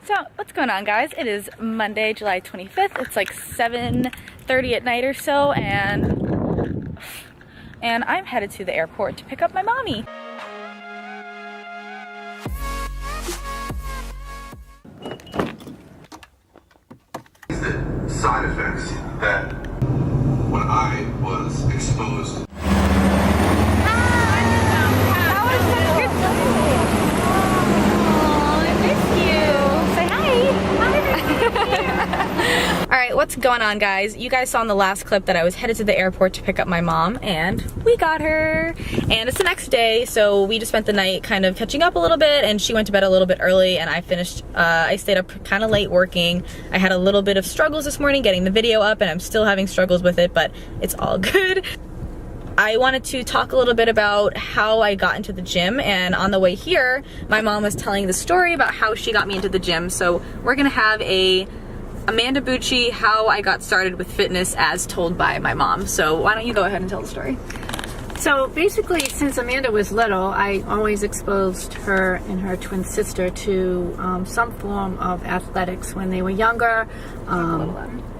So, what's going on, guys? It is Monday, July 25th. It's like 7:30 at night or so, and I'm headed to the airport to pick up my mommy. The side effects that when I was exposed. Alright, what's going on, guys? You guys saw in the last clip that I was headed to the airport to pick up my mom, and we got her. And it's the next day, so we just spent the night kind of catching up a little bit, and she went to bed a little bit early, and I stayed up kind of late working. I had a little bit of struggles this morning getting the video up, and I'm still having struggles with it, but it's all good. I wanted to talk a little bit about how I got into the gym, and on the way here, my mom was telling the story about how she got me into the gym, so we're gonna have a Amanda Bucci, how I got started with fitness as told by my mom. So why don't you go ahead and tell the story? So basically, since Amanda was little, I always exposed her and her twin sister to some form of athletics when they were younger.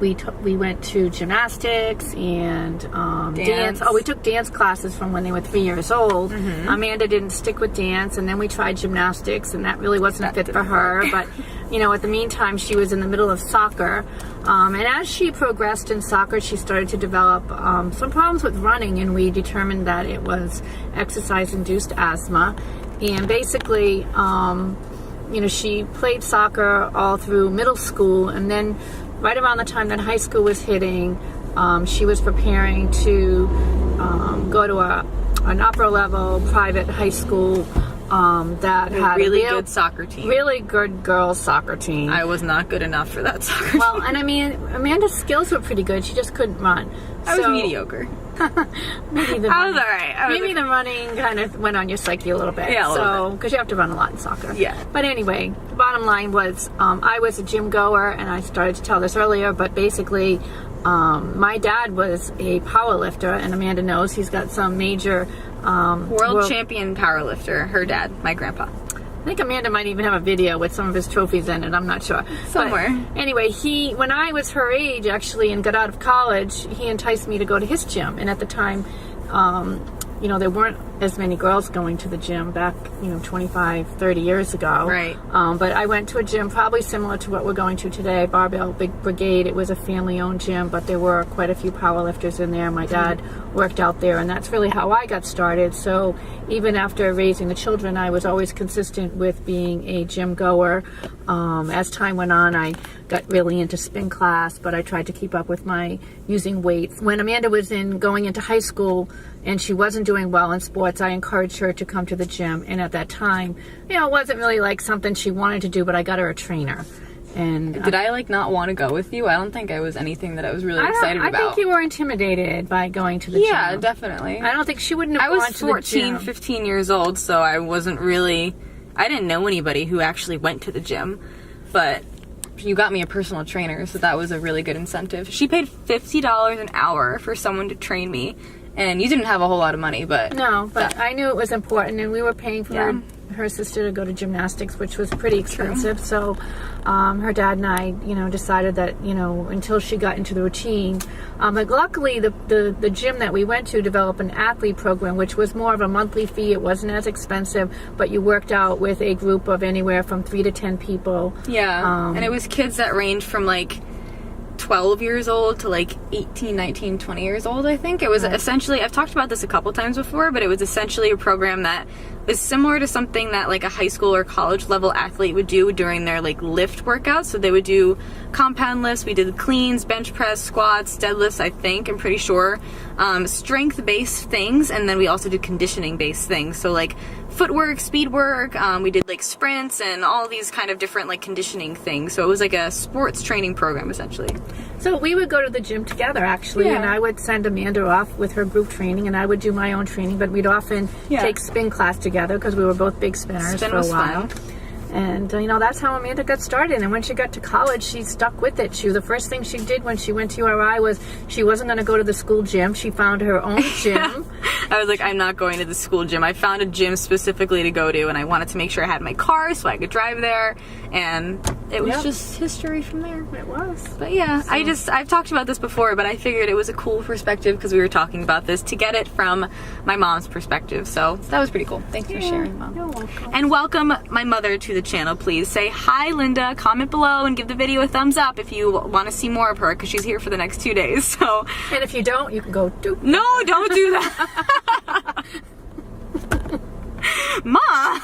We went to gymnastics and dance. Oh, we took dance classes from when they were 3 years old. Amanda didn't stick with dance, and then we tried gymnastics, and that really wasn't fit for her. But you know, at the meantime, she was in the middle of soccer, and as she progressed in soccer, she started to develop some problems with running, and we determined that it was exercise-induced asthma. And basically, you know, she played soccer all through middle school, and then right around the time that high school was hitting, she was preparing to go to an upper level private high school that had a really good soccer team. Really good girls soccer team. I was not good enough for that soccer team. Well, and I mean, Amanda's skills were pretty good. She just couldn't run. I was mediocre. Maybe the I was alright. Maybe the running kind of went on your psyche a little bit. Yeah, a little bit. Because you have to run a lot in soccer. Yeah. But anyway, the bottom line was I was a gym goer, and I started to tell this earlier, but basically my dad was a power lifter, and Amanda knows he's got some major world champion power lifter. Her dad, my grandpa. I think Amanda might even have a video with some of his trophies in it. I'm not sure. Somewhere. But anyway, when I was her age, actually, and got out of college, he enticed me to go to his gym. And at the time, you know, there weren't as many girls going to the gym back, you know, 25, 30 years ago. Right. But I went to a gym probably similar to what we're going to today, Barbell Big Brigade. It was a family-owned gym, but there were quite a few powerlifters in there. My dad worked out there, and that's really how I got started. So even after raising the children, I was always consistent with being a gym goer. As time went on, I got really into spin class, but I tried to keep up with my using weights. When Amanda was going into high school and she wasn't doing well in sports, I encouraged her to come to the gym. And at that time, you know, it wasn't really like something she wanted to do, but I got her a trainer. And did I like not want to go with you? I don't think I was anything that I was really excited about. I think you were intimidated by going to the gym. Yeah, definitely. I don't think she wouldn't have gone to the gym. I was 14, 15 years old, so I wasn't really, I didn't know anybody who actually went to the gym, but you got me a personal trainer, so that was a really good incentive. She paid $50 an hour for someone to train me, and you didn't have a whole lot of money, but... No, but I knew it was important, and we were paying for her sister to go to gymnastics, which was pretty expensive. So her dad and I, you know, decided that, you know, until she got into the routine. But luckily, the gym that we went to developed an athlete program, which was more of a monthly fee. It wasn't as expensive, but you worked out with a group of anywhere from 3 to 10 people. Yeah, and it was kids that ranged from, like, 12 years old to like 18, 19, 20 years old, I think. It was essentially, I've talked about this a couple times before, but it was essentially a program that was similar to something that like a high school or college level athlete would do during their like lift workouts. So they would do compound lifts, we did cleans, bench press, squats, deadlifts, I think, I'm pretty sure. Strength based things, and then we also did conditioning based things. So like footwork, speed work, we did like sprints and all these kind of different like conditioning things. So it was like a sports training program essentially. So we would go to the gym together actually, and I would send Amanda off with her group training, and I would do my own training, but we'd often take spin class together because we were both big spinners for a while. Fun. And, you know, that's how Amanda got started. And when she got to college, she stuck with it. The first thing she did when she went to URI was she wasn't going to go to the school gym. She found her own gym. I was like, I'm not going to the school gym. I found a gym specifically to go to, and I wanted to make sure I had my car so I could drive there. And it was Yep. just history from there. It was. But yeah, I've talked about this before, but I figured it was a cool perspective because we were talking about this to get it from my mom's perspective. So that was pretty cool. Thanks for sharing, Mom. You're welcome. And welcome my mother to the channel. Please say hi, Linda. Comment below and give the video a thumbs up if you want to see more of her because she's here for the next 2 days. So, And if you don't, you can go do. no, don't do that. Mom.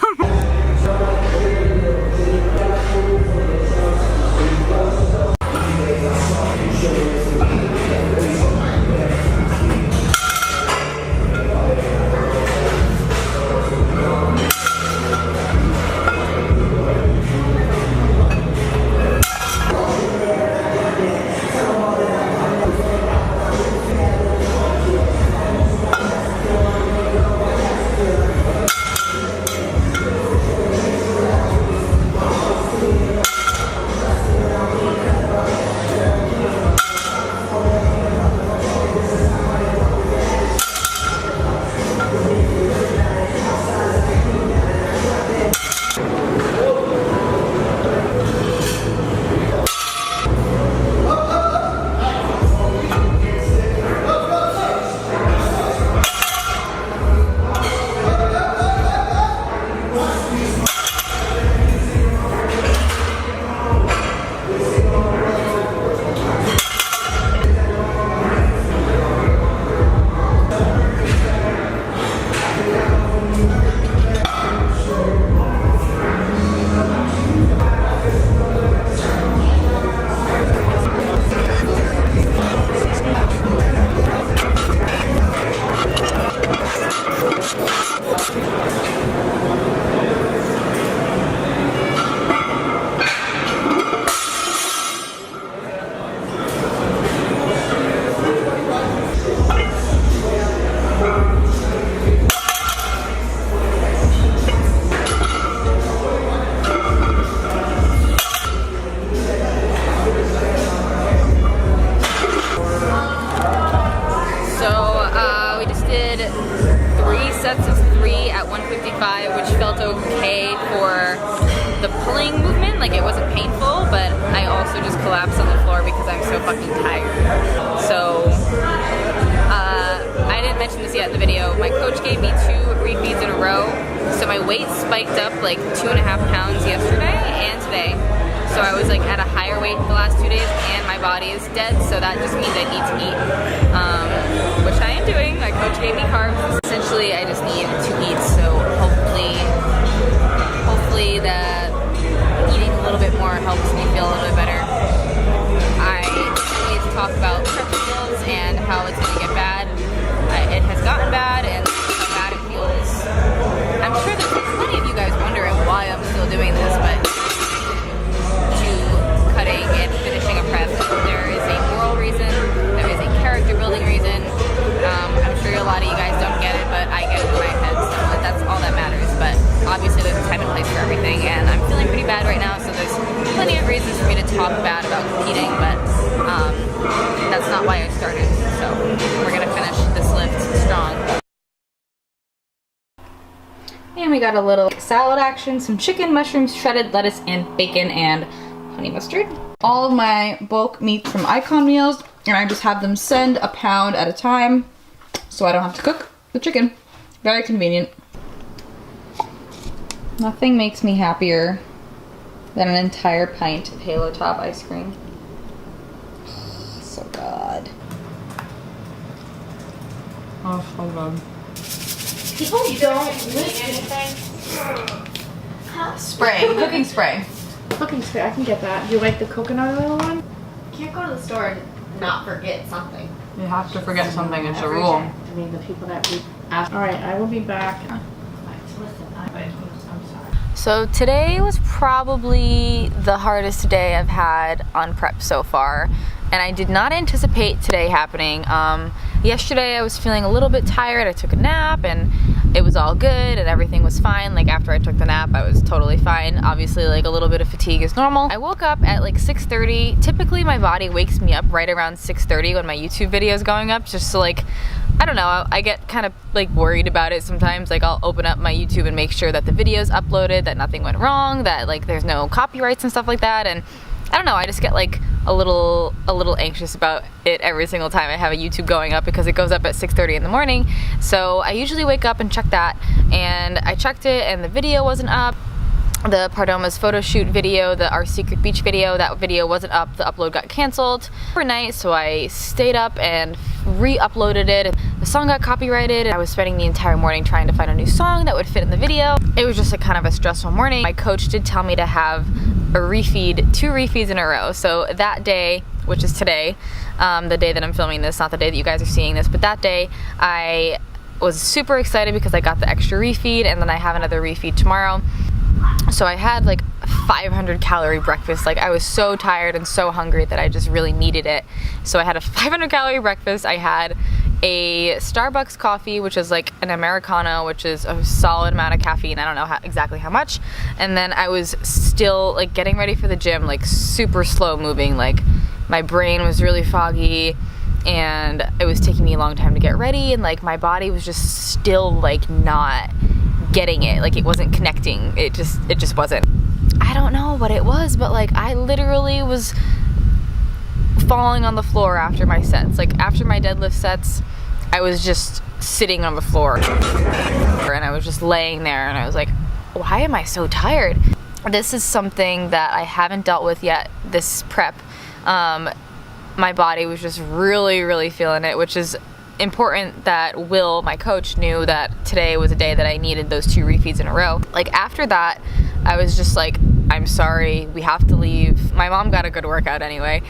which felt okay for the pulling movement, like it wasn't painful, but I also just collapsed on the floor because I'm so fucking tired. So, I didn't mention this yet in the video, my coach gave me 2 refeeds in a row, so my weight spiked up like 2.5 pounds yesterday and today. So I was like at a higher weight the last 2 days and my body is dead, so that just means I need to eat, which I am doing. My coach gave me carbs. Essentially, I just need to eat, so hopefully that eating a little bit more helps me feel a little bit better. I always talk about prep meals and how it's going to get bad. It has gotten bad, and how bad it feels. I'm sure there's plenty of you guys wondering why I'm still doing this, but cutting and finishing a prep. There is a moral reason, there is a character building reason. I'm sure a lot of you guys don't get it, but I get it in my head, so that's all that matters. But obviously there's a time and place for everything, and I'm feeling pretty bad right now, so there's plenty of reasons for me to talk bad about competing, but that's not why I started. So we're gonna finish this lift strong. And we got a little salad action, some chicken, mushrooms, shredded lettuce, and bacon, and honey mustard. All of my bulk meats from Icon Meals, and I just have them send a pound at a time, so I don't have to cook the chicken. Very convenient. Nothing makes me happier than an entire pint of Halo Top ice cream. So good. Oh, so good. People don't listen. Spray, cooking spray. Cooking spray, I can get that. Do you like the coconut oil one? Can't go to the store and not forget something. You have to forget something, it's a Every rule. day. I mean, the people that we ask. All right, I will be back. So today was probably the hardest day I've had on prep so far, and I did not anticipate today happening. Yesterday I was feeling a little bit tired. I took a nap, and it was all good and everything was fine. Like after I took the nap, I was totally fine. Obviously like a little bit of fatigue is normal. I woke up at like 6:30. Typically my body wakes me up right around 6:30 when my YouTube video is going up, just so like, I don't know, I get kind of like worried about it sometimes. Like I'll open up my YouTube and make sure that the video's uploaded, that nothing went wrong, that like there's no copyrights and stuff like that. And I don't know, I just get like a little anxious about it every single time I have a YouTube going up, because it goes up at 6:30 in the morning. So I usually wake up and check that, and I checked it and the video wasn't up. The Pardoma's photo shoot video, our secret beach video, that video wasn't up. The upload got canceled overnight, so I stayed up and re-uploaded it. The song got copyrighted. I was spending the entire morning trying to find a new song that would fit in the video. It was just a kind of a stressful morning. My coach did tell me to have a refeed, 2 refeeds in a row. So that day, which is today, the day that I'm filming this, not the day that you guys are seeing this, but that day I was super excited because I got the extra refeed, and then I have another refeed tomorrow. So I had like a 500 calorie breakfast. Like I was so tired and so hungry that I just really needed it. So I had a 500 calorie breakfast. I had a Starbucks coffee, which is like an Americano, which is a solid amount of caffeine. I don't know exactly how much. And then I was still like getting ready for the gym, like super slow moving. Like my brain was really foggy, and it was taking me a long time to get ready, and like my body was just still like not getting it. Like it wasn't connecting. It just wasn't. I don't know what it was, but like I literally was falling on the floor after my sets. Like after my deadlift sets, I was just sitting on the floor and I was just laying there, and I was like, why am I so tired? This is something that I haven't dealt with yet this prep. My body was just really feeling it, which is important that Will, my coach, knew that today was a day that I needed those 2 refeeds in a row. Like after that, I was just like, I'm sorry, we have to leave. My mom got a good workout anyway.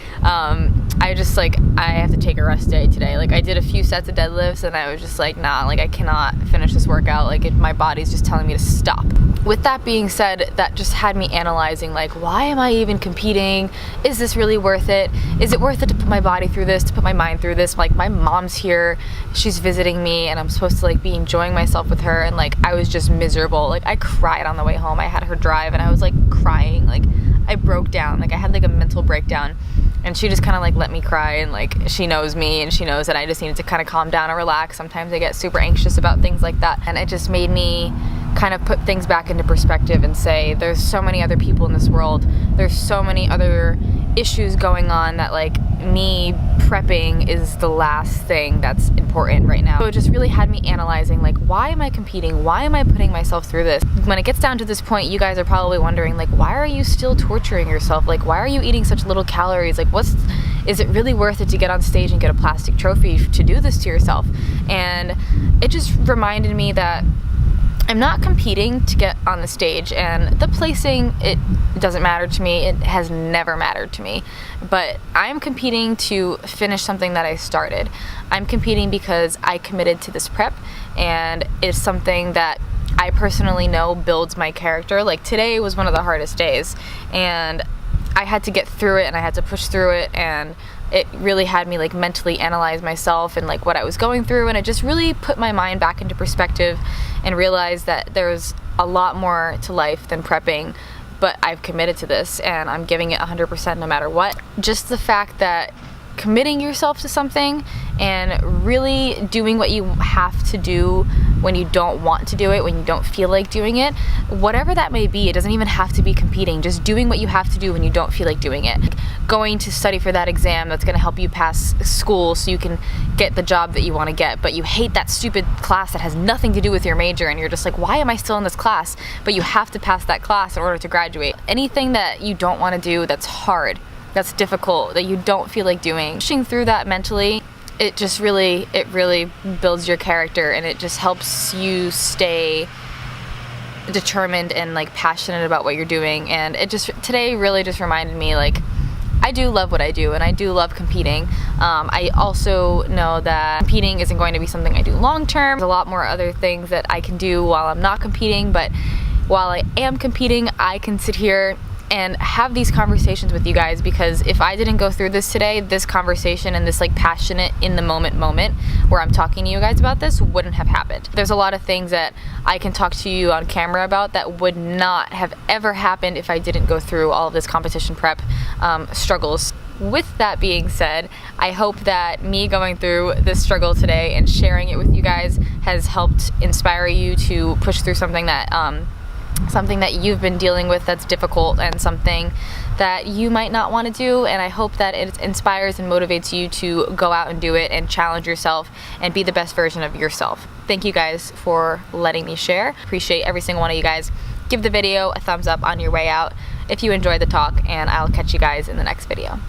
I just like, I have to take a rest day today. Like I did a few sets of deadlifts and I was just like, nah, like I cannot finish this workout. Like my body's just telling me to stop. With that being said, that just had me analyzing like, why am I even competing? Is this really worth it? Is it worth it to put my body through this, to put my mind through this? Like my mom's here, she's visiting me, and I'm supposed to like be enjoying myself with her, and like I was just miserable. Like I cried on the way home. I had her drive and I was like crying. Like I broke down. Like I had like a mental breakdown. And she just kind of like let me cry, and like she knows me and she knows that I just needed to kind of calm down and relax. Sometimes I get super anxious about things like that, and it just made me kind of put things back into perspective and say there's so many other people in this world, there's so many other issues going on, that like me prepping is the last thing that's important right now. So it just really had me analyzing like, why am I competing? Why am I putting myself through this? When it gets down to this point, you guys are probably wondering like, why are you still torturing yourself? Like why are you eating such little calories? Like is it really worth it to get on stage and get a plastic trophy to do this to yourself? And it just reminded me that I'm not competing to get on the stage, and the placing, it doesn't matter to me. It has never mattered to me. But I'm competing to finish something that I started. I'm competing because I committed to this prep, and it's something that I personally know builds my character. Like today was one of the hardest days, and I had to get through it and I had to push through it, and it really had me like mentally analyze myself and like what I was going through, and it just really put my mind back into perspective and realized that there's a lot more to life than prepping. But I've committed to this and I'm giving it 100% no matter what. Just the fact that committing yourself to something and really doing what you have to do when you don't want to do it, when you don't feel like doing it, whatever that may be. It doesn't even have to be competing, just doing what you have to do when you don't feel like doing it. Going to study for that exam that's going to help you pass school so you can get the job that you want to get, but you hate that stupid class that has nothing to do with your major, and you're just like, why am I still in this class? But you have to pass that class in order to graduate. Anything that you don't want to do that's hard, that's difficult, that you don't feel like doing, pushing through that mentally, it really builds your character, and it just helps you stay determined and like passionate about what you're doing. And it just today really just reminded me like, I do love what I do, and I do love competing. I also know that competing isn't going to be something I do long term. There's a lot more other things that I can do while I'm not competing, but while I am competing, I can sit here and have these conversations with you guys, because if I didn't go through this today, this conversation and this like passionate in the moment where I'm talking to you guys about this wouldn't have happened. There's a lot of things that I can talk to you on camera about that would not have ever happened if I didn't go through all of this competition prep struggles. With that being said, I hope that me going through this struggle today and sharing it with you guys has helped inspire you to push through something that you've been dealing with that's difficult, and something that you might not want to do. And I hope that it inspires and motivates you to go out and do it and challenge yourself and be the best version of yourself. Thank you guys for letting me share. Appreciate every single one of you guys. Give the video a thumbs up on your way out if you enjoyed the talk, and I'll catch you guys in the next video.